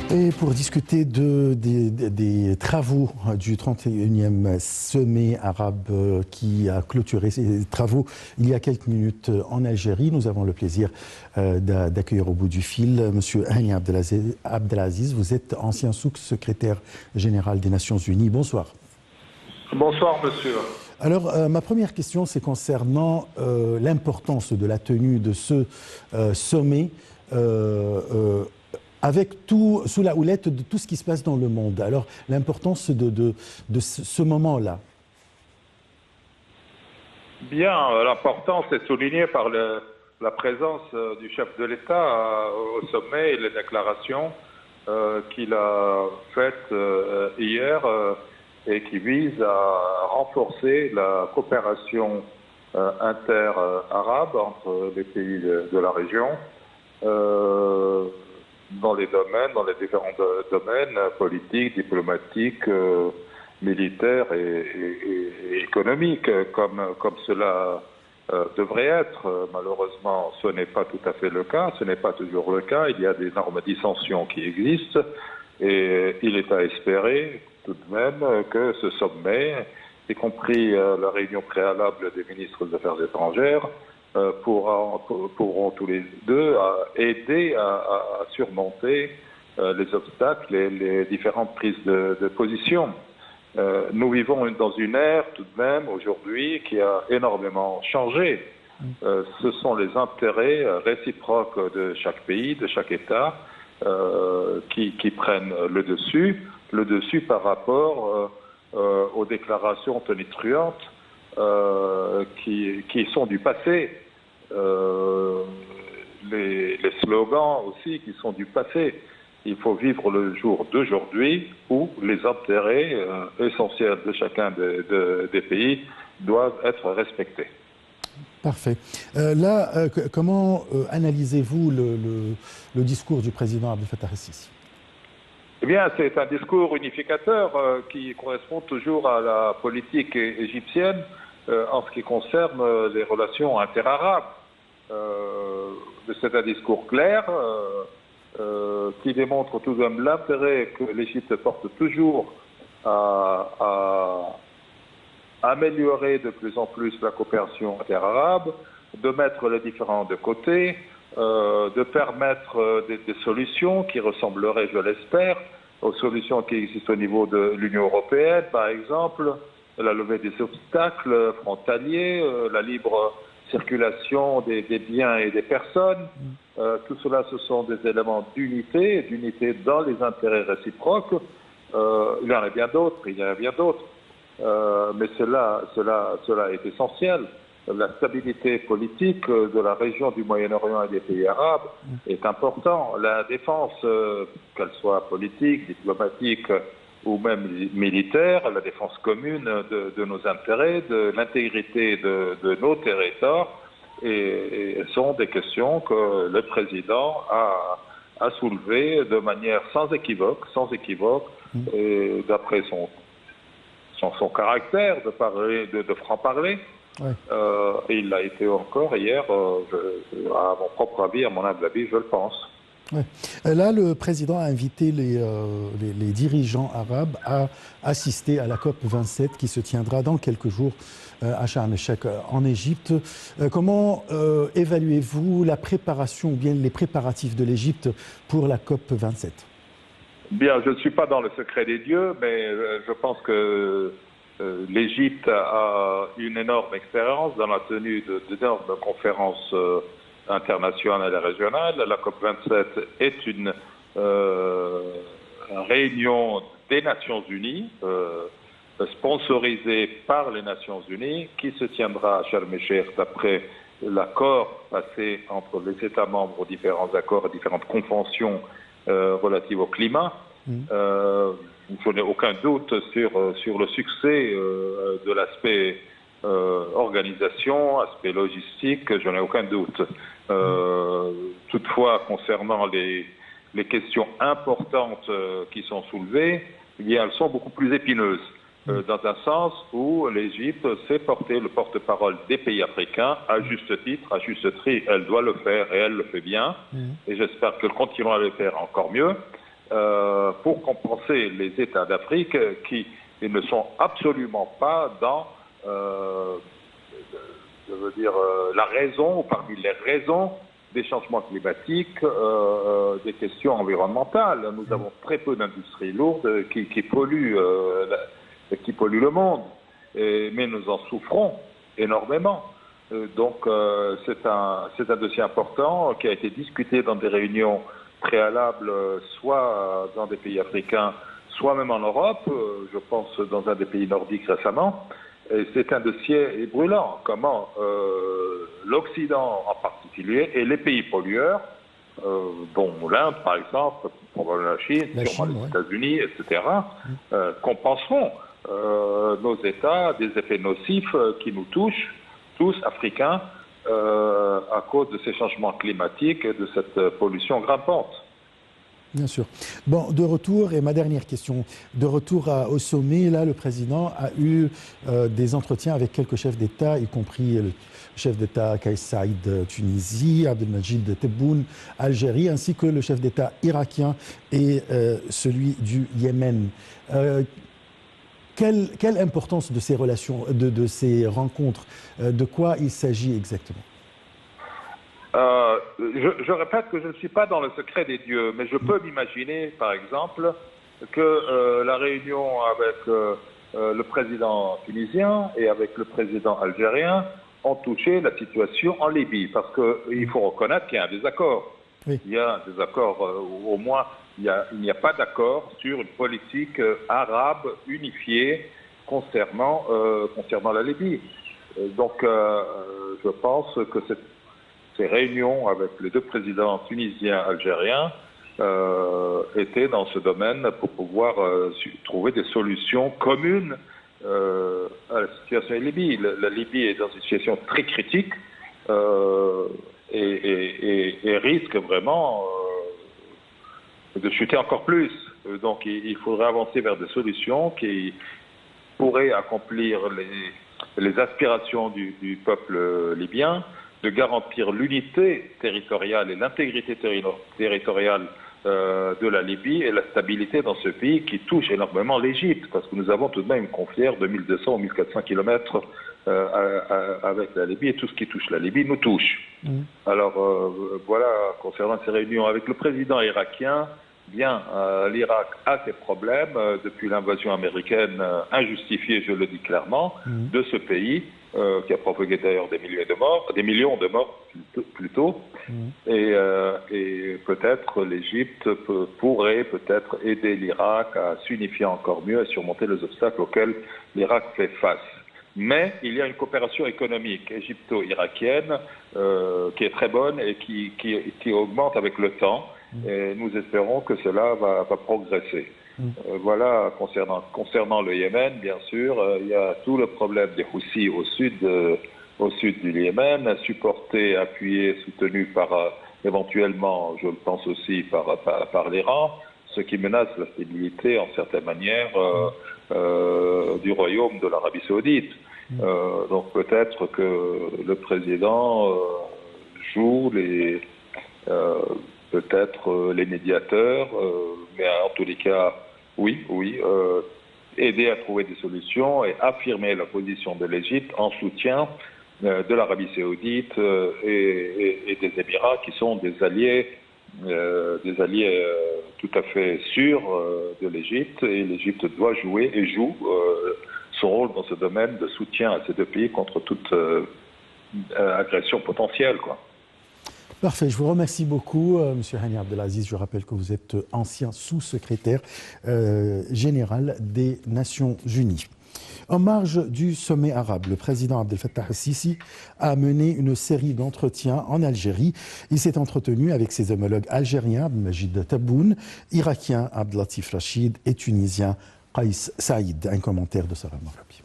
Et pour discuter des travaux du 31e sommet arabe qui a clôturé ses travaux il y a quelques minutes en Algérie, nous avons le plaisir d'accueillir au bout du fil M. Hani Abdelaziz. Vous êtes ancien sous-secrétaire général des Nations Unies. Bonsoir. Bonsoir, monsieur. Alors, ma première question, c'est concernant l'importance de la tenue de ce sommet avec tout, sous la houlette de tout ce qui se passe dans le monde. Alors, l'importance de ce moment-là. Bien, l'importance est soulignée par la présence du chef de l'État au sommet et les déclarations qu'il a faites hier et qui visent à renforcer la coopération inter-arabe entre les pays de la région dans les différents domaines politiques, diplomatiques, militaires et économiques, comme cela devrait être. Malheureusement, ce n'est pas tout à fait le cas, ce n'est pas toujours le cas. Il y a d'énormes dissensions qui existent et il est à espérer tout de même que ce sommet, y compris la réunion préalable des ministres des Affaires étrangères, pourront tous les deux aider à surmonter les obstacles et les différentes prises de position. Nous vivons dans une ère tout de même aujourd'hui qui a énormément changé. Ce sont les intérêts réciproques de chaque pays, de chaque État qui prennent le dessus par rapport aux déclarations tonitruantes qui sont du passé, les slogans aussi qui sont du passé. Il faut vivre le jour d'aujourd'hui où les intérêts essentiels de chacun des pays doivent être respectés. Parfait. Comment analysez-vous le discours du président Abdel Fattah el-Sisi ? Eh bien, c'est un discours unificateur qui correspond toujours à la politique égyptienne en ce qui concerne les relations interarabes. C'est un discours clair qui démontre tout de même l'intérêt que l'Égypte porte toujours à améliorer de plus en plus la coopération interarabe, de mettre les différends de côté, de permettre des solutions qui ressembleraient, je l'espère, aux solutions qui existent au niveau de l'Union européenne, par exemple, la levée des obstacles frontaliers, la libre circulation des biens et des personnes. Tout cela, ce sont des éléments d'unité dans les intérêts réciproques. Il y en a bien d'autres, mais cela est essentiel. La stabilité politique de la région du Moyen-Orient et des pays arabes est importante. La défense, qu'elle soit politique, diplomatique ou même militaire, la défense commune de nos intérêts, de l'intégrité de nos territoires, et sont des questions que le président a soulevées de manière sans équivoque, et d'après son caractère de franc-parler. Ouais. Et il l'a été encore hier, à mon propre avis, à mon humble avis, je le pense. Ouais. Là, le président a invité les dirigeants arabes à assister à la COP 27 qui se tiendra dans quelques jours à Sharm el-Sheikh en Égypte. Comment évaluez-vous la préparation ou bien les préparatifs de l'Égypte pour la COP 27 ? Bien, je ne suis pas dans le secret des dieux, mais je pense que l'Égypte a une énorme expérience dans la tenue d'énormes conférences internationales et régionales. La COP27 est une réunion des Nations Unies, sponsorisée par les Nations Unies, qui se tiendra à Sharm el-Sheikh d'après l'accord passé entre les États membres aux différents accords et différentes conventions relatives au climat. Je n'ai aucun doute sur le succès de l'aspect organisation, aspect logistique, je n'ai aucun doute. Toutefois, concernant les questions importantes qui sont soulevées, eh bien, elles sont beaucoup plus épineuses, dans un sens où l'Égypte sait porter le porte-parole des pays africains, à juste titre, à juste tri, elle doit le faire et elle le fait bien, et j'espère qu'elle continuera à le faire encore mieux. pour compenser les États d'Afrique qui ne sont absolument pas dans la raison, ou parmi les raisons des changements climatiques, des questions environnementales. Nous avons très peu d'industries lourdes qui polluent le monde, mais nous en souffrons énormément. Donc c'est un dossier important qui a été discuté dans des réunions préalables, soit dans des pays africains, soit même en Europe, je pense dans un des pays nordiques récemment. Et c'est un dossier brûlant. Comment l'Occident en particulier et les pays pollueurs, dont l'Inde par exemple, probablement la Chine, sûrement les États-Unis, etc., compenseront nos États des effets nocifs qui nous touchent, tous africains, à cause de ces changements climatiques et de cette pollution grimpante. Bien sûr. Bon, de retour, et ma dernière question, de retour au sommet, là, le président a eu des entretiens avec quelques chefs d'État, y compris le chef d'État Kais Saïd Tunisie, Abdelmajid Tebboune Algérie, ainsi que le chef d'État irakien et celui du Yémen. Quelle importance de ces relations, de ces rencontres, de quoi il s'agit exactement? Je répète que je ne suis pas dans le secret des dieux, mais je peux m'imaginer, par exemple, que la réunion avec le président tunisien et avec le président algérien ont touché la situation en Libye, parce qu'il faut reconnaître qu'il y a un désaccord. Oui. Il y a un désaccord, au moins il n'y a pas d'accord sur une politique arabe unifiée concernant la Libye. Donc je pense que ces réunions avec les deux présidents tunisiens et algériens étaient dans ce domaine pour pouvoir trouver des solutions communes à la situation en Libye. La Libye est dans une situation très critique et risque vraiment de chuter encore plus. Donc il faudrait avancer vers des solutions qui pourraient accomplir les aspirations du peuple libyen, de garantir l'unité territoriale et l'intégrité territoriale de la Libye et la stabilité dans ce pays qui touche énormément l'Égypte, parce que nous avons tout de même une frontière de 1200 ou 1400 kilomètres avec la Libye, et tout ce qui touche la Libye nous touche. Alors voilà, concernant ces réunions avec le président irakien, bien, l'Irak a ses problèmes depuis l'invasion américaine injustifiée, je le dis clairement, de ce pays, qui a provoqué d'ailleurs des millions de morts plutôt, et peut-être l'Égypte pourrait peut-être aider l'Irak à s'unifier encore mieux, à surmonter les obstacles auxquels l'Irak fait face. Mais il y a une coopération économique égypto-irakienne qui est très bonne et qui augmente avec le temps, et nous espérons que cela va progresser. Voilà, concernant le Yémen, bien sûr, il y a tout le problème des Houthis au sud du Yémen, supporté, appuyé, soutenu par, éventuellement, je le pense aussi, par l'Iran, ce qui menace la stabilité, en certaine manière, du royaume de l'Arabie Saoudite. Donc peut-être que le président joue peut-être les médiateurs, mais en tous les cas, oui, aider à trouver des solutions et affirmer la position de l'Égypte en soutien de l'Arabie Saoudite et des Émirats, qui sont des alliés tout à fait sûrs de l'Égypte, et l'Égypte doit jouer et joue son rôle dans ce domaine de soutien à ces deux pays contre toute agression potentielle, quoi. Parfait, je vous remercie beaucoup, Monsieur Hani Abdelaziz. Je rappelle que vous êtes ancien sous-secrétaire général des Nations Unies. En marge du sommet arabe, le président Abdel Fattah el-Sisi a mené une série d'entretiens en Algérie. Il s'est entretenu avec ses homologues algériens, Abdelmajid Tebboune, irakien Abdelatif Rachid et tunisien Kais Saïd. Un commentaire de Sarah Marabi.